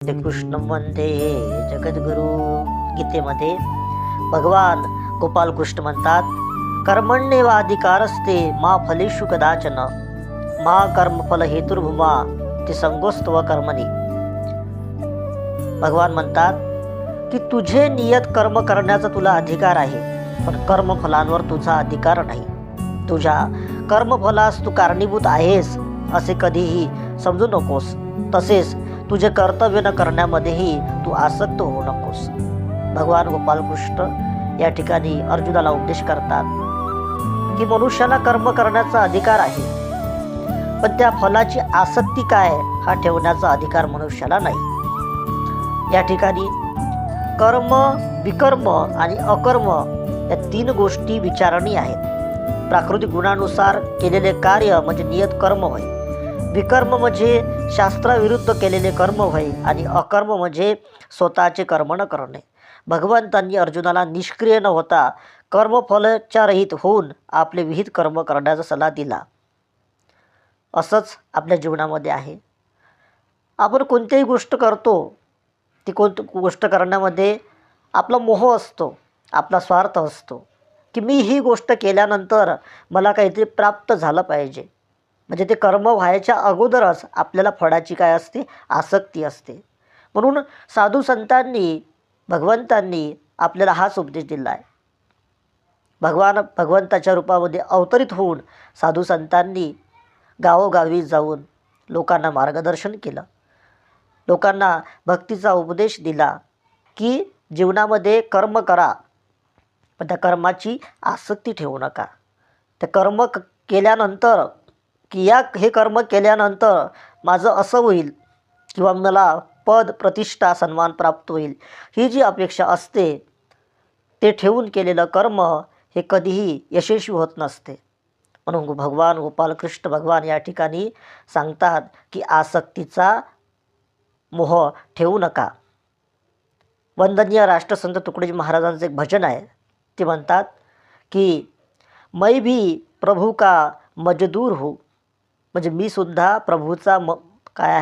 ते कृष्ण वंदे जगद्गुरु. गीतेमध्ये भगवान गोपाल कृष्ण म्हणतात, कर्मण्येवाधिकारस्ते मा फलेषु कदाचन मा कर्मफल हेतुर्भुमा ते संगोस्तव कर्मणी. भगवान म्हणतात की तुझे नियत कर्म करण्याचा तुला अधिकार आहे, पण कर्मफलांवर तुझा अधिकार नाही. तुझ्या कर्मफलास तू कारणीभूत आहेस असे कधीही समजू नकोस. तसेच तुझे कर्तव्य न करण्यामध्येही तू आसक्त होऊ नकोस. भगवान गोपालकृष्ण या ठिकाणी अर्जुनाला उपदेश करतात की मनुष्याला कर्म करण्याचा अधिकार आहे, पण त्या फलाची आसक्ती काय हा ठेवण्याचा अधिकार मनुष्याला नाही. या ठिकाणी कर्म, विकर्म आणि अकर्म या तीन गोष्टी विचारणी आहेत. प्राकृतिक गुणानुसार केलेले कार्य म्हणजे नियत कर्म होय. विकर्म म्हणजे शास्त्राविरुद्ध केलेले कर्म होय आणि अकर्म म्हणजे स्वतःचे कर्म न करणे. भगवंतांनी अर्जुनाला निष्क्रिय न होता कर्मफलच्या रहित होऊन आपले विहित कर्म करण्याचा सल्ला दिला. असंच आपल्या जीवनामध्ये आहे. आपण कोणतीही गोष्ट करतो, ती कोणती गोष्ट करण्यामध्ये आपला मोह असतो, आपला स्वार्थ असतो की मी ही गोष्ट केल्यानंतर मला काहीतरी प्राप्त झालं पाहिजे. म्हणजे ते कर्म व्हायच्या अगोदरच आपल्याला फळाची काय असते, आसक्ती असते. म्हणून साधू संतांनी, भगवंतांनी आपल्याला हाच उपदेश दिला आहे. भगवंताच्या रूपामध्ये अवतरित होऊन साधू संतांनी गावोगावी जाऊन लोकांना मार्गदर्शन केलं, लोकांना भक्तीचा उपदेश दिला की जीवनामध्ये कर्म करा, पण त्या कर्माची आसक्ती ठेवू नका. त्या कर्म केल्यानंतर की हे कर्म केल्यानंतर माझं असं होईल किंवा मला पद, प्रतिष्ठा, सन्मान प्राप्त होईल, ही जी अपेक्षा असते ते ठेवून केलेलं कर्म हे कधीही यशस्वी होत नसते. म्हणून भगवान गोपालकृष्ण भगवान या ठिकाणी सांगतात की आसक्तीचा मोह ठेवू नका. वंदनीय राष्ट्रसंत तुकडोजी महाराजांचं एक भजन आहे. ते म्हणतात की मैं भी प्रभू का मजदूर हूँ, म्हणजे मी सुद्धा प्रभूचा काय आहे